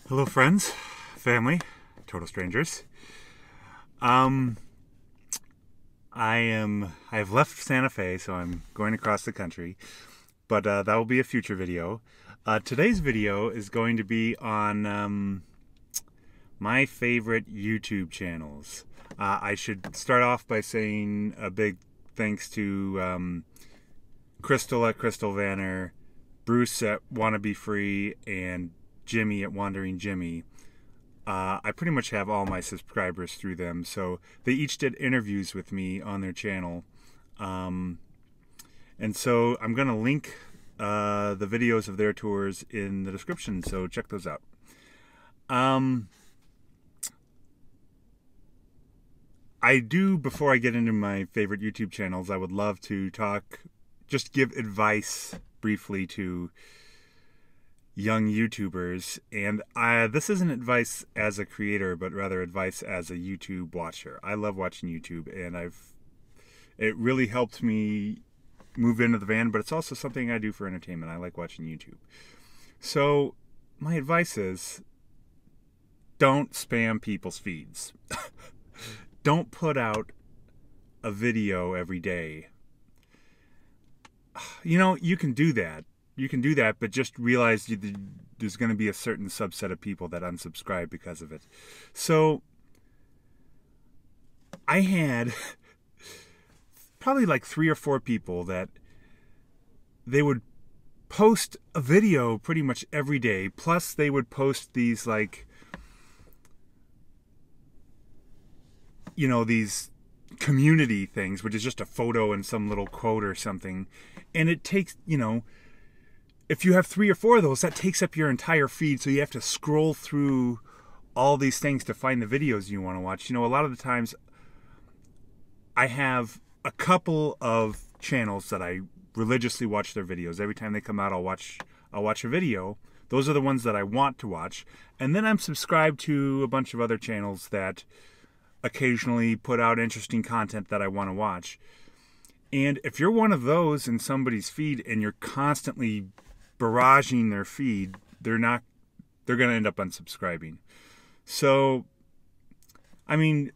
Hello friends, family, total strangers. I've left Santa Fe, so I'm going across the country, but that will be a future video. Today's video is going to be on my favorite YouTube channels. I should start off by saying a big thanks to Crystal at CrystalVanner, Bruce at Wannabefree, and Jimmy at Wandering Jimmy. I pretty much have all my subscribers through them, so they each did interviews with me on their channel. And so I'm going to link the videos of their tours in the description, so check those out. Before I get into my favorite YouTube channels, I would love to just give advice briefly to young YouTubers, and this isn't advice as a creator, but rather advice as a YouTube watcher. I love watching YouTube, and it really helped me move into the van, but it's also something I do for entertainment. I like watching YouTube. So my advice is, don't spam people's feeds. Don't put out a video every day. You know, you can do that. You can do that, but just realize there's going to be a certain subset of people that unsubscribe because of it. So I had probably like 3 or 4 people that they would post a video pretty much every day. Plus they would post these, like, you know, these community things, which is just a photo and some little quote or something. And it takes, you know, if you have 3 or 4 of those, that takes up your entire feed, so you have to scroll through all these things to find the videos you want to watch. You know, a lot of the times I have a couple of channels that I religiously watch their videos. Every time they come out, I'll watch a video. Those are the ones that I want to watch. And then I'm subscribed to a bunch of other channels that occasionally put out interesting content that I want to watch. And if you're one of those in somebody's feed and you're constantly barraging their feed, they're going to end up unsubscribing. So, I mean,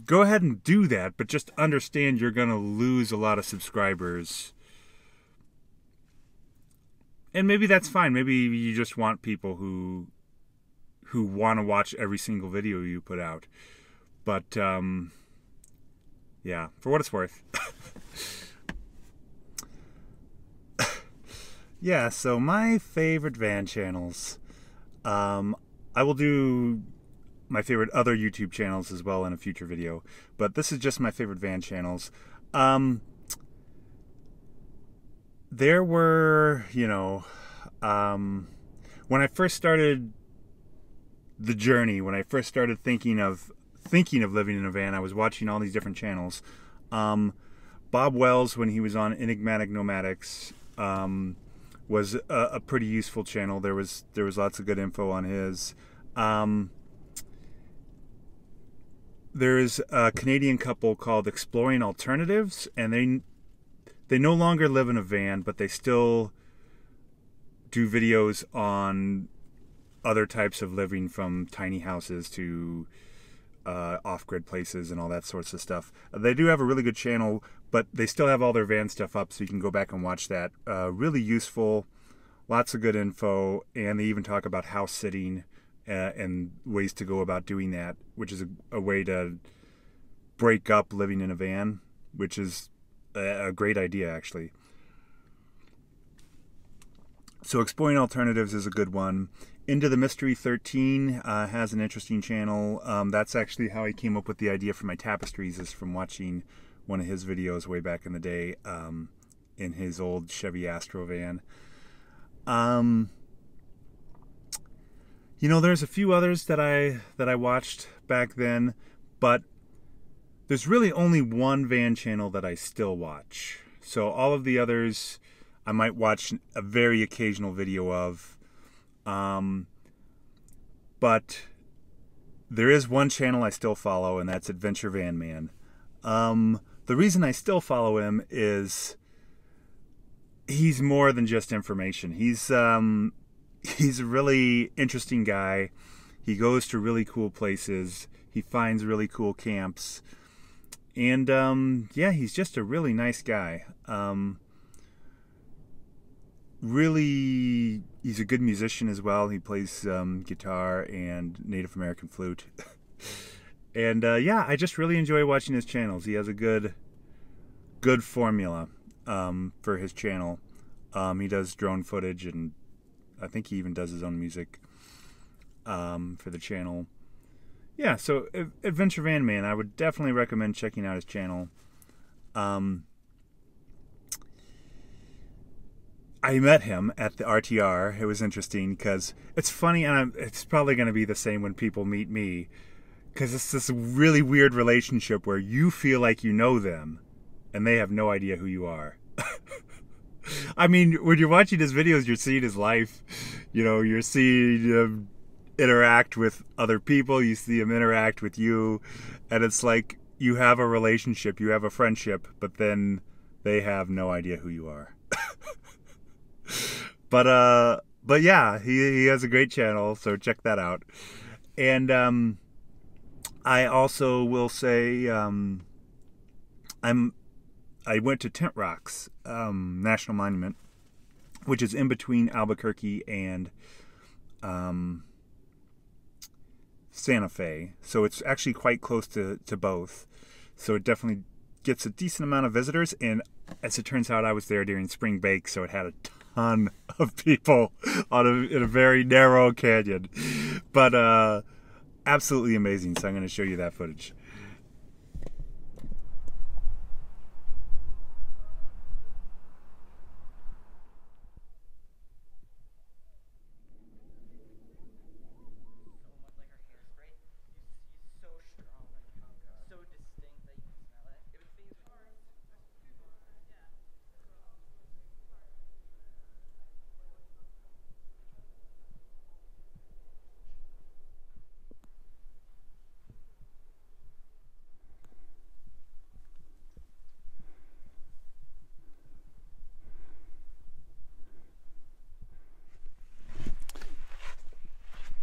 go ahead and do that, but just understand you're going to lose a lot of subscribers. And maybe that's fine. Maybe you just want people who want to watch every single video you put out. But, yeah, for what it's worth. Yeah, so my favorite van channels. I will do my favorite other YouTube channels as well in a future video, but this is just my favorite van channels. There were, you know, when I first started the journey, when I first started thinking of living in a van, I was watching all these different channels. Bob Wells, when he was on Enigmatic Nomadics, was a pretty useful channel. There was lots of good info on his. There is a Canadian couple called Exploring Alternatives, and they no longer live in a van, but they still do videos on other types of living, from tiny houses to off-grid places and all that sorts of stuff. They do have a really good channel, but they still have all their van stuff up, so you can go back and watch that. Really useful, lots of good info, and they even talk about house sitting and ways to go about doing that, which is a way to break up living in a van, which is a great idea, actually. So Exploring Alternatives is a good one. Into the Mystery 13 has an interesting channel. That's actually how I came up with the idea for my tapestries, is from watching one of his videos way back in the day in his old Chevy Astro van. You know, there's a few others that I watched back then, but there's really only one van channel that I still watch. So all of the others I might watch a very occasional video of. But there is one channel I still follow, and that's AdventureVanMan. The reason I still follow him is he's more than just information. He's a really interesting guy. He goes to really cool places. He finds really cool camps. And yeah, he's just a really nice guy. Really, he's a good musician as well. He plays guitar and Native American flute. And yeah, I just really enjoy watching his channels. He has a good formula for his channel. He does drone footage, and I think he even does his own music for the channel. Yeah, so AdventureVanMan, I would definitely recommend checking out his channel. I met him at the RTR. It was interesting because it's funny, and it's probably going to be the same when people meet me, because it's this really weird relationship where you feel like you know them and they have no idea who you are. I mean, when you're watching his videos, you're seeing his life. You know, you're seeing him interact with other people, you see him interact with you, and it's like you have a relationship, you have a friendship, but then they have no idea who you are. But yeah, he has a great channel, so check that out. And I also will say I went to Tent Rocks National Monument, which is in between Albuquerque and Santa Fe, so it's actually quite close to both. So it definitely gets a decent amount of visitors, and as it turns out, I was there during spring break, so it had a ton of people in a very narrow canyon. But absolutely amazing, so I'm going to show you that footage.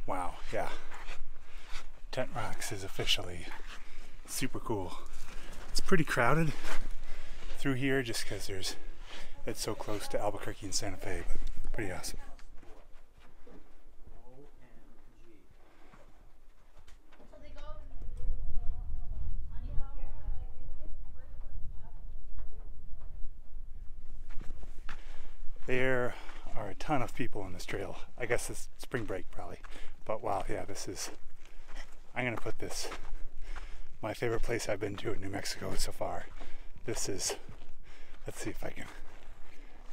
Wow, yeah. Tent Rocks is officially super cool. It's pretty crowded through here just because it's so close to Albuquerque and Santa Fe, but pretty awesome. There are a ton of people on this trail. I guess it's spring break probably. But wow, yeah, I'm gonna put this, my favorite place I've been to in New Mexico so far. This is, let's see if I can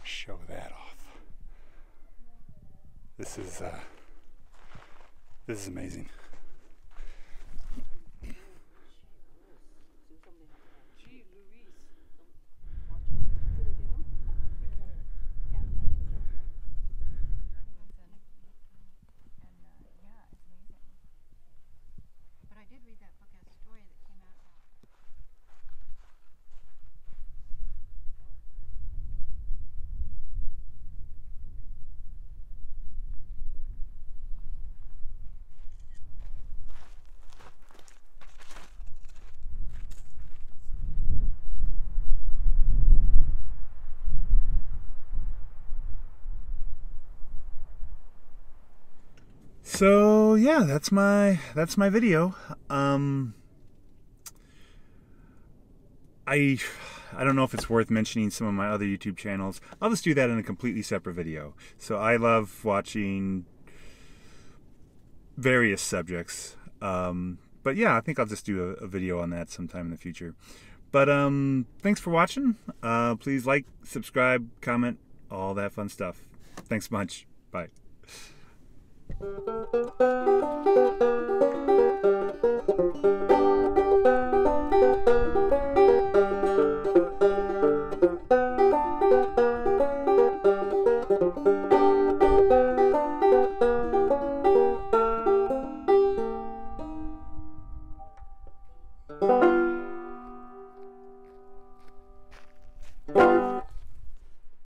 show that off. This is amazing. So yeah, that's my video. I don't know if it's worth mentioning some of my other YouTube channels. I'll just do that in a completely separate video. So I love watching various subjects. But yeah, I think I'll just do a video on that sometime in the future. But thanks for watching. Please like, subscribe, comment, all that fun stuff. Thanks much. Bye.